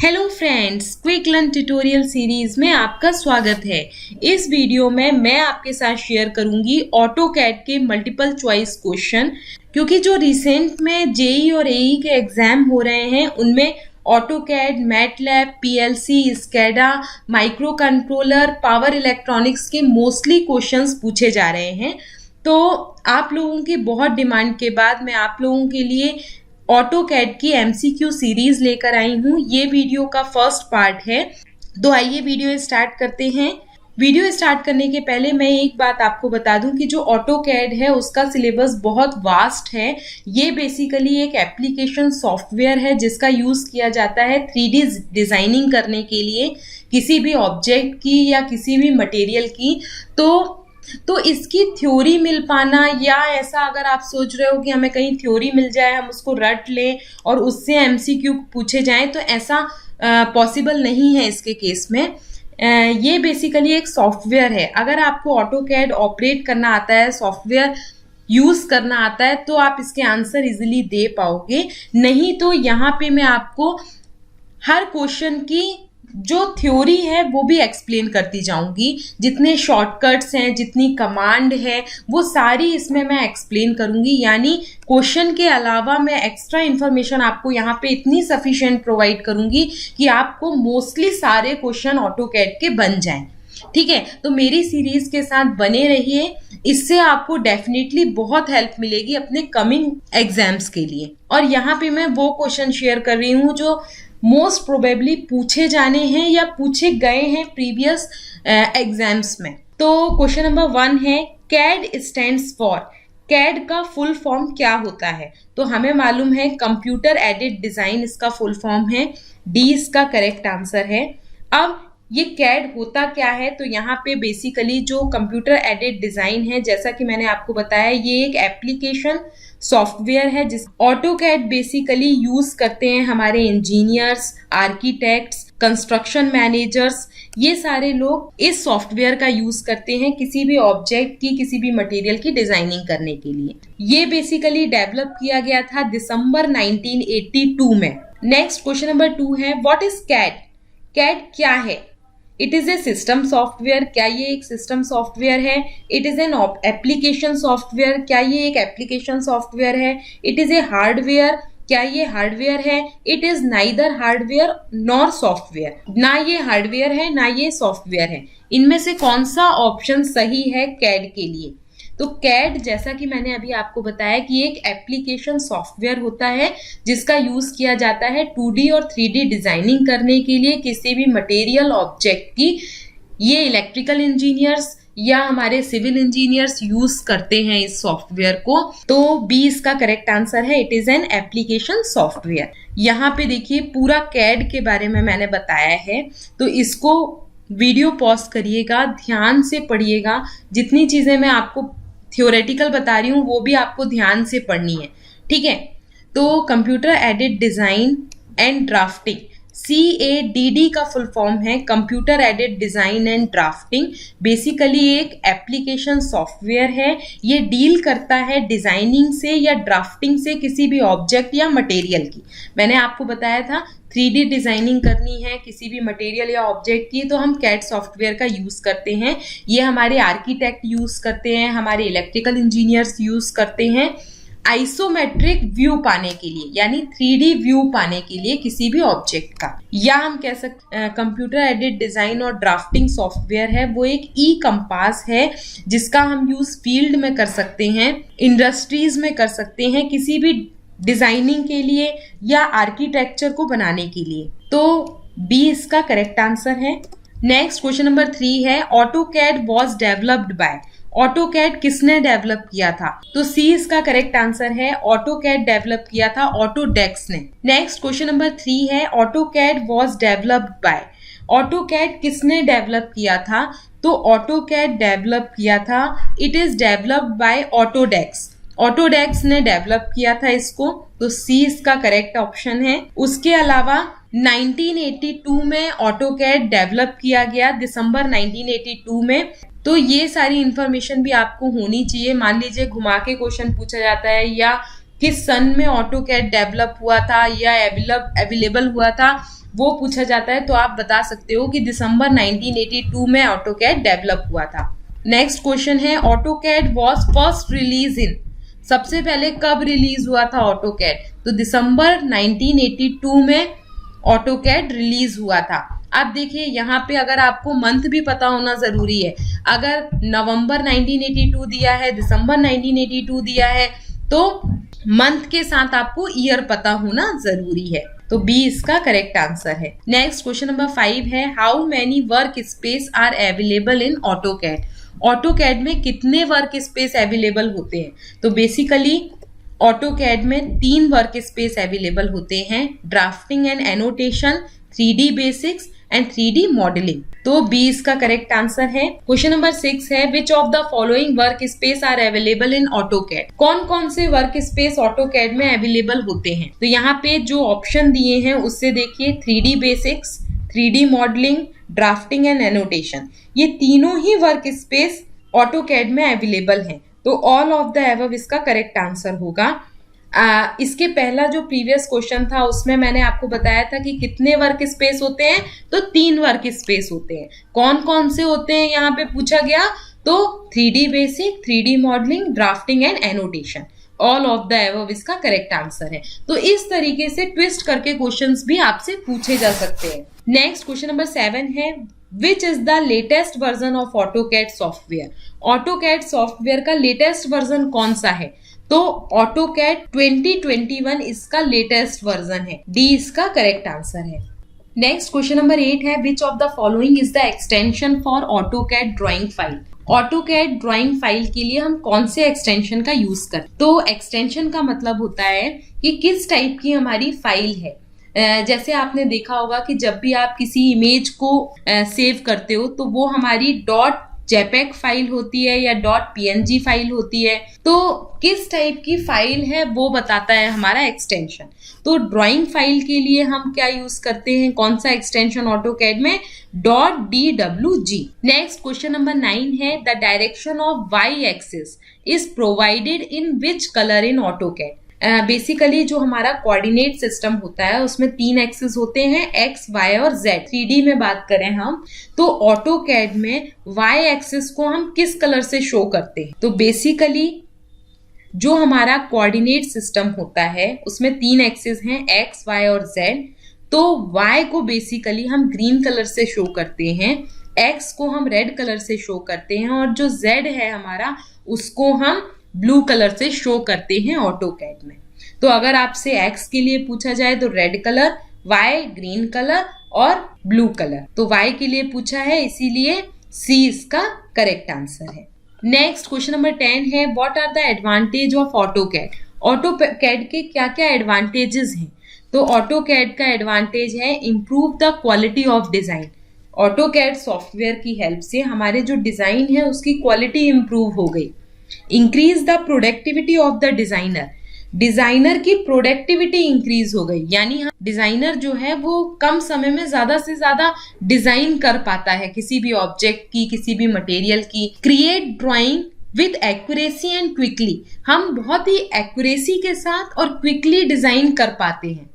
Hello friends, quick learn tutorial series में आपका स्वागत है। इस वीडियो में मैं आपके साथ शेयर करूंगी ऑटोकैड के मल्टीपल चॉइस क्वेश्चन, क्योंकि जो रिसेंट में जेई और एई के एग्जाम हो रहे हैं उनमें AutoCAD, MATLAB, PLC, SCADA, micro controller, power electronics के मोस्टली क्वेश्चंस पूछे जा रहे हैं। तो आप लोगों की बहुत डिमांड के बाद मैं आप लोगों के लिए ऑटोकैड की एमसीक्यू सीरीज लेकर आई हूँ। ये वीडियो का फर्स्ट पार्ट है। तो आइए वीडियो स्टार्ट करते हैं। वीडियो स्टार्ट करने के पहले मैं एक बात आपको बता दूं कि जो ऑटोकैड है उसका सिलेबस बहुत वास्ट है। ये बेसिकली एक एप्लीकेशन सॉफ्टवेयर है जिसका यूज किया जाता है 3D डिजाइनिंग करने के लिए, किसी भी ऑब्जेक्ट की या किसी भी मटेरियल की। तो इसकी थ्योरी मिल पाना, या ऐसा अगर आप सोच रहे हो कि हमें कहीं थ्योरी मिल जाए, हम उसको रट लें और उससे एमसीक्यू पूछे जाएं, तो ऐसा पॉसिबल नहीं है इसके केस में। ये बेसिकली एक सॉफ्टवेयर है। अगर आपको ऑटोकैड ऑपरेट करना आता है, सॉफ्टवेयर यूज करना आता है, तो आप इसके आंसर इजीली दे पाओगे। नहीं तो यहाँ पे मैं आपको हर क्वेश्चन की जो थ्योरी है वो भी एक्सप्लेन करती जाऊंगी। जितने शॉर्टकट्स हैं, जितनी कमांड है, वो सारी इसमें मैं एक्सप्लेन करूंगी। यानी क्वेश्चन के अलावा मैं एक्स्ट्रा इन्फॉर्मेशन आपको यहाँ पे इतनी सफिशिएंट प्रोवाइड करूंगी कि आपको मोस्टली सारे क्वेश्चन ऑटोकैड के बन जाएं। ठीक है, तो मेरी सीरीज के साथ बने रहिए। इससे आपको डेफिनेटली बहुत हेल्प मिलेगी अपने कमिंग एग्जाम्स के लिए। और यहाँ पे मैं वो क्वेश्चन शेयर कर रही हूँ जो मोस्ट प्रोबेबली पूछे जाने हैं या पूछे गए हैं प्रीवियस एग्जाम्स में। तो क्वेश्चन नंबर 1 है, कैड स्टैंड्स फॉर। कैड का फुल फॉर्म क्या होता है? तो हमें मालूम है कंप्यूटर एडेड डिजाइन इसका फुल फॉर्म है। डी इसका करेक्ट आंसर है। अब ये कैड होता क्या है? तो यहाँ पे बेसिकली जो कंप्यूटर एडेड डिजाइन है, जैसा कि मैंने आपको बताया, ये एक एप्लीकेशन सॉफ्टवेयर है जिस ऑटोकैड बेसिकली यूज करते हैं हमारे इंजीनियर्स, आर्किटेक्ट्स, कंस्ट्रक्शन मैनेजर्स। ये सारे लोग इस सॉफ्टवेयर का यूज करते हैं किसी भी ऑब्जेक्ट की, किसी भी मटेरियल की डिजाइनिंग करने के लिए। ये बेसिकली डेवलप किया गया था दिसंबर 1982 में। नेक्स्ट क्वेश्चन नंबर 2 है, व्हाट इज कैड? कैड क्या है? It is a system software. क्या ये एक सिस्टम सॉफ्टवेयर है? It is an application software. क्या ये एक एप्लीकेशन सॉफ्टवेयर है? It is a hardware. क्या ये हार्डवेयर है? It is neither hardware nor software. ना ये हार्डवेयर है ना ये सॉफ्टवेयर है। इनमें से कौन सा ऑप्शन सही है कैड के लिए? तो कैड, जैसा कि मैंने अभी आपको बताया, कि एक एप्लीकेशन सॉफ्टवेयर होता है जिसका यूज किया जाता है 2D और 3D डिजाइनिंग करने के लिए किसी भी मटेरियल ऑब्जेक्ट की। ये इलेक्ट्रिकल इंजीनियर्स या हमारे सिविल इंजीनियर्स यूज करते हैं इस सॉफ्टवेयर को। तो बी इसका करेक्ट आंसर है। It is an application software. यहाँ पे देखिए पूरा कैड के बारे में मैंने बताया है, तो इसको वीडियो पॉज करिएगा, ध्यान से पढ़िएगा। जितनी चीजें मैं आपको थ्योरेटिकल बता रही हूँ वो भी आपको ध्यान से पढ़नी है। ठीक है, तो computer aided design and drafting, CADD का फुल फॉर्म है computer aided design and drafting. Basically एक एप्लीकेशन सॉफ्टवेयर है। ये डील करता है डिजाइनिंग से या ड्राफ्टिंग से किसी भी ऑब्जेक्ट या मटेरियल की। मैंने आपको बताया था 3D डिजाइनिंग करनी है किसी भी मटेरियल या ऑब्जेक्ट की, तो हम कैड सॉफ्टवेयर का यूज करते हैं। ये हमारे आर्किटेक्ट यूज करते हैं, हमारे इलेक्ट्रिकल इंजीनियर्स यूज करते हैं आइसोमेट्रिक व्यू पाने के लिए, यानी 3D व्यू पाने के लिए किसी भी ऑब्जेक्ट का। या हम कह सकते कंप्यूटर एडेड डिजाइन और ड्राफ्टिंग सॉफ्टवेयर है वो एक ई कंपास है जिसका हम यूज फील्ड में कर सकते हैं, इंडस्ट्रीज में कर सकते हैं, किसी भी डिजाइनिंग के लिए या आर्किटेक्चर को बनाने के लिए। तो बी इसका करेक्ट आंसर है। नेक्स्ट क्वेश्चन नंबर 3 है, AutoCAD was developed by. AutoCAD किसने डेवलप किया था? तो सी इसका करेक्ट आंसर है। ऑटोकैड डेवलप किया था ऑटोडेस्क ने। नेक्स्ट क्वेश्चन नंबर 3 है, AutoCAD was developed by. AutoCAD किसने डेवलप किया था? तो ऑटोकैड डेवलप किया था, it is developed by Autodesk. Autodesk ने डेवलप किया था इसको, तो सी इसका करेक्ट ऑप्शन है। उसके अलावा 1982 में ऑटोकैड डेवलप किया गया, दिसंबर 1982 में। तो ये सारी इंफॉर्मेशन भी आपको होनी चाहिए। मान लीजिए घुमा के क्वेश्चन पूछा जाता है, या किस सन में ऑटोकैड डेवलप हुआ था या अवेलेबल हुआ था, वो पूछा जाता है तो आप बता सकते हो कि दिसंबर 1982 में ऑटोकैड डेवलप हुआ था। नेक्स्ट क्वेश्चन है ऑटोकैड वाज फर्स्ट रिलीज इन, सबसे पहले कब रिलीज हुआ था ऑटोकैड? तो दिसंबर 1982 में ऑटोकैड रिलीज हुआ था। अब देखिए यहाँ पे अगर आपको मंथ भी पता होना जरूरी है, अगर नवंबर 1982 दिया है, दिसंबर 1982 दिया है, तो मंथ के साथ आपको ईयर पता होना जरूरी है। तो बी इसका करेक्ट आंसर है। नेक्स्ट क्वेश्चन नंबर 5 है how many work space are available in AutoCAD? AutoCAD में कितने वर्क स्पेस अवेलेबल होते हैं? तो बेसिकली ऑटोकैड में 3 वर्क स्पेस अवेलेबल होते हैं, drafting and annotation, 3D basics and 3D modelling. तो बी इसका करेक्ट आंसर है। क्वेश्चन नंबर 6 है which of the following work space are available in AutoCAD? कौन कौन से वर्क स्पेस ऑटोकैड में अवेलेबल होते हैं? तो यहाँ पे जो ऑप्शन दिए हैं उससे देखिए 3D basics, 3D modelling, drafting and annotation, ये तीनों ही वर्क स्पेस ऑटोकैड में अवेलेबल हैं। तो ऑल ऑफ द अबव इसका करेक्ट आंसर होगा। इसके पहला जो प्रीवियस क्वेश्चन था उसमें मैंने आपको बताया था कि कितने वर्क स्पेस होते हैं, तो 3 वर्क स्पेस होते हैं। कौन कौन से होते हैं यहाँ पे पूछा गया, तो 3D basic, 3D modelling, drafting and annotation, all of the above इसका करेक्ट आंसर है। तो इस तरीके से ट्विस्ट करके क्वेश्चंस भी आपसे पूछे जा सकते हैं। नेक्स्ट क्वेश्चन नंबर 7 है which is the latest version of AutoCAD software? AutoCAD software का लेटेस्ट वर्जन कौन सा है? तो ऑटोकैड 2021 इसका लेटेस्ट वर्जन है। डी इसका करेक्ट आंसर है। नेक्स्ट क्वेश्चन नंबर 8 है which of the following is the extension for AutoCAD drawing file? AutoCAD drawing file के लिए हम कौन से एक्सटेंशन का यूज करते? तो एक्सटेंशन का मतलब होता है कि किस टाइप की हमारी फाइल है। जैसे आपने देखा होगा कि जब भी आप किसी इमेज को सेव करते हो तो वो हमारी .jpeg फाइल होती है या .png फाइल होती है, तो किस टाइप की फाइल है वो बताता है हमारा एक्सटेंशन। तो ड्राइंग फाइल के लिए हम क्या यूज करते हैं, कौन सा एक्सटेंशन ऑटोकैड में? .dwg। नेक्स्ट क्वेश्चन नंबर 9 है the direction of y axis is provided in which colour in AutoCAD? Basically जो हमारा कोऑर्डिनेट सिस्टम होता है उसमें 3 एक्सिस होते हैं, x, y और z। 3D में बात करें हम तो ऑटोकैड में y एक्सिस को हम किस कलर से शो करते हैं? तो बेसिकली जो हमारा कोऑर्डिनेट सिस्टम होता है उसमें 3 एक्सिस हैं, x, y और z। तो y को बेसिकली हम ग्रीन कलर से शो करते हैं, x को हम रेड कलर से शो करते हैं और जो z है हमारा उसको हम ब्लू कलर से शो करते हैं ऑटोकैड में। तो अगर आपसे x के लिए पूछा जाए तो red colour, y green colour और ब्लू कलर। तो y के लिए पूछा है इसीलिए C इसका करेक्ट आंसर है। नेक्स्ट क्वेश्चन नंबर 10 है what are the advantage of AutoCAD? AutoCAD के क्या क्या एडवांटेजेस हैं? तो ऑटोकैड का एडवांटेज है improve the quality of design. AutoCAD software की हेल्प से हमारे जो डिजाइन है उसकी क्वालिटी इंप्रूव हो गई। Increase the productivity of the designer, designer की प्रोडक्टिविटी इंक्रीज हो गई, यानी डिजाइनर जो है वो कम समय में ज्यादा से ज्यादा डिजाइन कर पाता है किसी भी ऑब्जेक्ट की, किसी भी मटेरियल की। Create drawing with accuracy and quickly, हम बहुत ही एक्यूरेसी के साथ और क्विकली डिजाइन कर पाते हैं।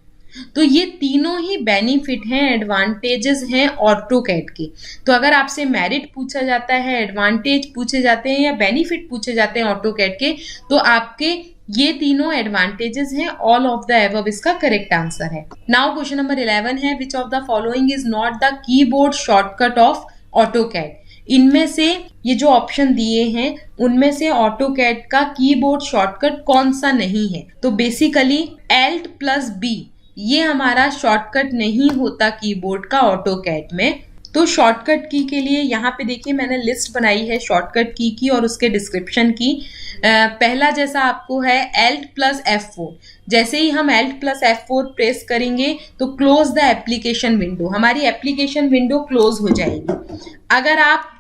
तो ये तीनों ही बेनिफिट हैं, एडवांटेजेस हैं ऑटोकैड के। तो अगर आपसे मेरिट पूछा जाता है, एडवांटेज पूछे जाते हैं या बेनिफिट पूछे जाते हैं ऑटोकैड के, तो आपके ये तीनों एडवांटेजेस हैं। ऑल ऑफ द अबव इसका करेक्ट आंसर है। नाउ क्वेश्चन नंबर 11 है which of the following is not the keyboard shortcut of AutoCAD? इनमें से ये जो ऑप्शन दिए हैं उनमें से ऑटोकैड का कीबोर्ड शॉर्टकट कौन सा नहीं है? तो बेसिकली Alt+B ये हमारा शॉर्टकट नहीं होता कीबोर्ड का ऑटोकैड में। तो शॉर्टकट की के लिए यहाँ पे देखिए मैंने लिस्ट बनाई है शॉर्टकट की और उसके डिस्क्रिप्शन की। पहला जैसा आपको है Alt+F4, जैसे ही हम Alt+F4 प्रेस करेंगे तो क्लोज द एप्लीकेशन विंडो, हमारी एप्लीकेशन विंडो क्लोज हो जाएगी। अगर आप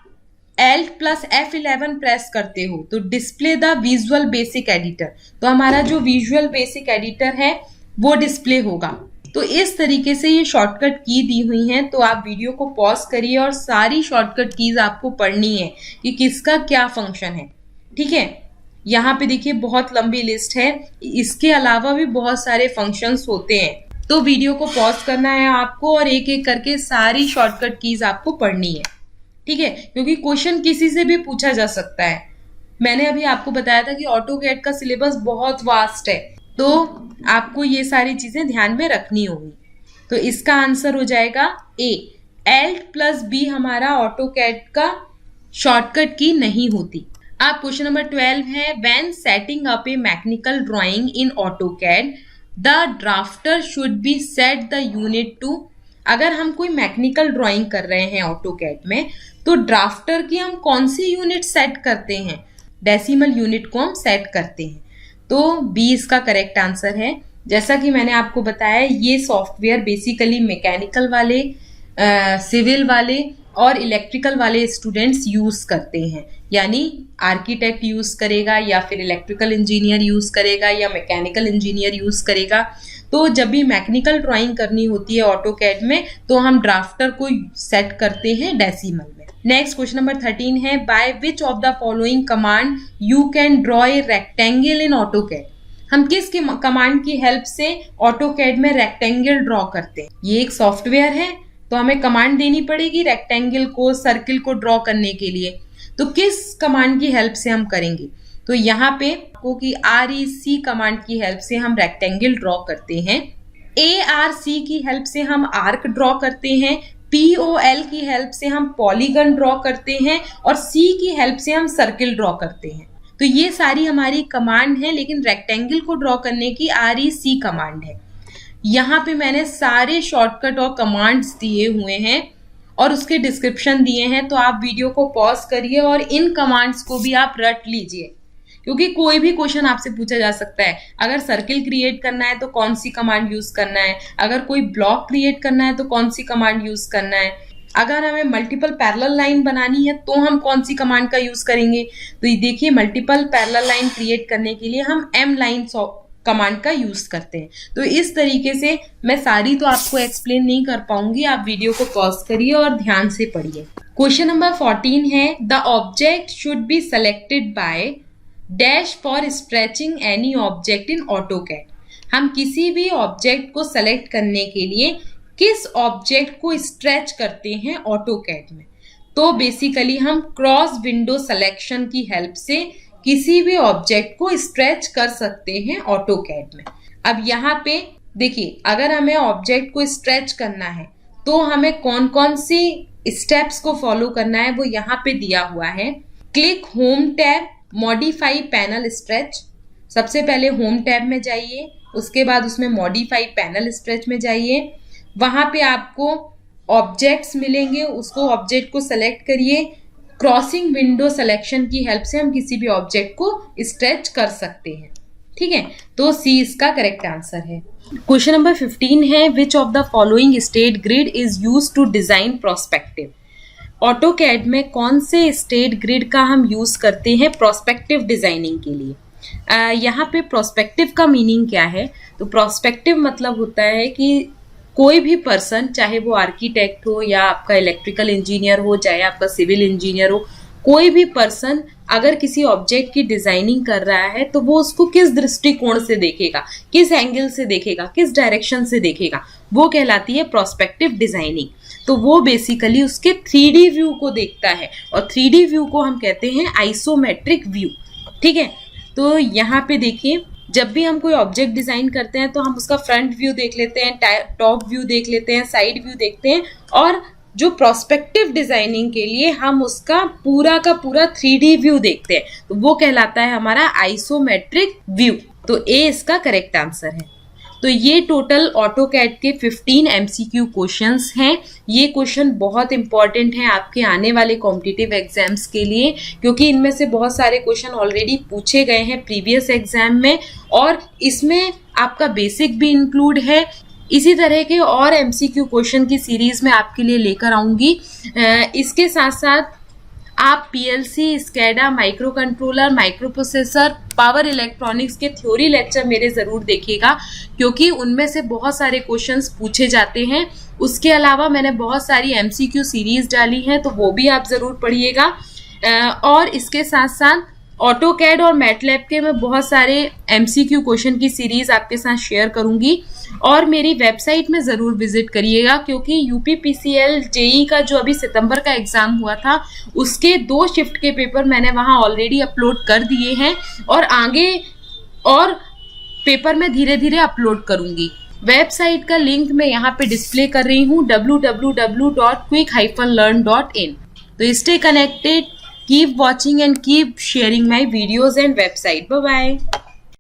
Alt+F11 प्रेस करते हो तो display the visual basic editor, तो हमारा जो विजुअल बेसिक एडिटर है वो डिस्प्ले होगा। तो इस तरीके से ये शॉर्टकट की दी हुई हैं। तो आप वीडियो को पॉज करिए और सारी शॉर्टकट कीज आपको पढ़नी है कि किसका क्या फंक्शन है, ठीक है। यहाँ पे देखिए बहुत लंबी लिस्ट है, इसके अलावा भी बहुत सारे फंक्शंस होते हैं। तो वीडियो को पॉज करना है आपको और एक एक करके सारी शॉर्टकट कीज आपको पढ़नी है, ठीक है, क्योंकि क्वेश्चन किसी से भी पूछा जा सकता है। मैंने अभी आपको बताया था कि ऑटोकैड का सिलेबस बहुत वास्ट है, तो आपको ये सारी चीजें ध्यान में रखनी होगी। तो इसका आंसर हो जाएगा ए। Alt+B हमारा ऑटोकैड का शॉर्टकट की नहीं होती। अब क्वेश्चन नंबर 12 है, when setting up a mechanical drawing in AutoCAD the drafter should be set the unit to. अगर हम कोई मैकेनिकल ड्राइंग कर रहे हैं ऑटोकैड में, तो ड्राफ्टर की हम कौन सी यूनिट सेट करते हैं? डेसिमल यूनिट को हम सेट करते हैं। तो बी इसका करेक्ट आंसर है। जैसा कि मैंने आपको बताया, ये सॉफ्टवेयर बेसिकली मैकेनिकल वाले, सिविल वाले और इलेक्ट्रिकल वाले स्टूडेंट्स यूज करते हैं, यानी आर्किटेक्ट यूज करेगा या फिर इलेक्ट्रिकल इंजीनियर यूज करेगा या मैकेनिकल इंजीनियर यूज करेगा। तो जब भी मैकेनिकल ड्राइंग करनी होती है ऑटोकैड में, तो हम ड्राफ्टर को सेट करते हैं डेसिमल में। नेक्स्ट क्वेश्चन नंबर 13 है, by which of the following command you can draw a rectangle in AutoCAD. हम किस कमांड की हेल्प से ऑटोकैड में रेक्टेंगल ड्रॉ करते हैं? ये एक सॉफ्टवेयर है, तो हमें कमांड देनी पड़ेगी रेक्टेंगल को, सर्किल को ड्रॉ करने के लिए। तो किस कमांड की हेल्प से हम करेंगे? तो यहाँ पे कि REC कमांड की हेल्प से हम रेक्टेंगल ड्रॉ करते हैं, ARC की हेल्प से हम आर्क ड्रॉ करते हैं, POL की हेल्प से हम पॉलीगन ड्रॉ करते हैं और C की हेल्प से हम सर्किल ड्रॉ करते हैं। तो ये सारी हमारी कमांड है, लेकिन रेक्टेंगल को ड्रॉ करने की REC कमांड है। यहाँ पे मैंने सारे शॉर्टकट और कमांड्स दिए हुए हैं और उसके डिस्क्रिप्शन दिए हैं, तो आप वीडियो को पॉज करिए और इन कमांड्स को भी आप रट लीजिए, क्योंकि कोई भी क्वेश्चन आपसे पूछा जा सकता है। अगर सर्किल क्रिएट करना है तो कौन सी कमांड यूज करना है, अगर कोई ब्लॉक क्रिएट करना है तो कौन सी कमांड यूज करना है, अगर हमें मल्टीपल पैरेलल लाइन बनानी है तो हम कौन सी कमांड का यूज करेंगे। तो ये देखिए, मल्टीपल पैरेलल लाइन क्रिएट करने के लिए हम M लाइन कमांड का यूज करते हैं। तो इस तरीके से मैं सारी तो आपको एक्सप्लेन नहीं कर पाऊंगी, आप वीडियो को पॉज करिए और ध्यान से पढ़िए। क्वेश्चन नंबर 14 है, the object should be selected by dash for stretching any object in AutoCAD. हम किसी भी ऑब्जेक्ट को सेलेक्ट करने के लिए किस ऑब्जेक्ट को स्ट्रेच करते हैं ऑटोकैड में? तो बेसिकली हम क्रॉस विंडो सिलेक्शन की हेल्प से किसी भी ऑब्जेक्ट को स्ट्रेच कर सकते हैं ऑटोकैड में। अब यहाँ पे देखिए, अगर हमें ऑब्जेक्ट को स्ट्रेच करना है तो हमें कौन कौन सी स्टेप्स को फॉलो करना है वो यहाँ पे दिया हुआ है। Click home tab, modify panel stretch. सबसे पहले होम टैब में जाइए, उसके बाद उसमें मॉडिफाई पैनल स्ट्रेच में जाइए। वहां पे आपको ऑब्जेक्ट्स मिलेंगे, उसको ऑब्जेक्ट को सेलेक्ट करिए। क्रॉसिंग विंडो सिलेक्शन की हेल्प से हम किसी भी ऑब्जेक्ट को स्ट्रेच कर सकते हैं, ठीक है। तो सी इसका करेक्ट आंसर है। क्वेश्चन नंबर 15 है, which of the following state grid is used to design prospective. AutoCAD में कौन से स्टेट ग्रिड का हम यूज करते हैं प्रोस्पेक्टिव डिजाइनिंग के लिए? यहाँ पे प्रोस्पेक्टिव का मीनिंग क्या है? तो प्रोस्पेक्टिव मतलब होता है कि कोई भी पर्सन, चाहे वो आर्किटेक्ट हो या आपका इलेक्ट्रिकल इंजीनियर हो, चाहे आपका सिविल इंजीनियर हो, कोई भी पर्सन अगर किसी ऑब्जेक्ट की डिजाइनिंग कर रहा है तो वो उसको किस दृष्टिकोण से देखेगा, किस एंगल से देखेगा, किस डायरेक्शन से देखेगा, वो कहलाती है प्रोस्पेक्टिव डिजाइनिंग। तो वो बेसिकली उसके 3D व्यू को देखता है और 3D व्यू को हम कहते हैं आइसोमेट्रिक व्यू, ठीक है। तो यहाँ पे देखिए, जब भी हम कोई ऑब्जेक्ट डिजाइन करते हैं तो हम उसका फ्रंट व्यू देख लेते हैं, टॉप व्यू देख लेते हैं, साइड व्यू देखते हैं, और जो प्रोस्पेक्टिव डिजाइनिंग के लिए हम उसका पूरा का पूरा 3D व्यू देखते हैं, तो वो कहलाता है हमारा आइसोमेट्रिक व्यू। तो ए इसका करेक्ट आंसर है। तो ये टोटल ऑटोकैड के 15 MCQ क्वेश्चंस हैं। ये क्वेश्चन बहुत इंपॉर्टेंट हैं आपके आने वाले कॉम्पिटिटिव एग्जाम्स के लिए, क्योंकि इनमें से बहुत सारे क्वेश्चन ऑलरेडी पूछे गए हैं प्रीवियस एग्जाम में और इसमें आपका बेसिक भी इंक्लूड है। इसी तरह के और MCQ क्वेश्चन की सीरीज में आपके लिए लेकर आऊंगी। इसके साथ साथ आप PLC, SCADA, micro controller, micro processor, power electronics के थ्योरी लेक्चर मेरे ज़रूर देखिएगा, क्योंकि उनमें से बहुत सारे क्वेश्चंस पूछे जाते हैं। उसके अलावा मैंने बहुत सारी MCQ सीरीज डाली हैं, तो वो भी आप ज़रूर पढ़िएगा। और इसके साथ साथ ऑटोकैड और मैटलैब के मैं बहुत सारे एमसीक्यू क्वेश्चन की सीरीज आपके साथ शेयर करूंगी और मेरी वेबसाइट में ज़रूर विजिट करिएगा, क्योंकि यूपीपीसीएल जेई का जो अभी सितंबर का एग्जाम हुआ था उसके 2 शिफ्ट के पेपर मैंने वहां ऑलरेडी अपलोड कर दिए हैं और आगे और पेपर में धीरे धीरे अपलोड करूंगी। वेबसाइट का लिंक मैं यहाँ पे डिस्प्ले कर रही हूँ www.quick-learn.in। तो stay connected, keep watching and keep sharing my videos and website. Bye bye.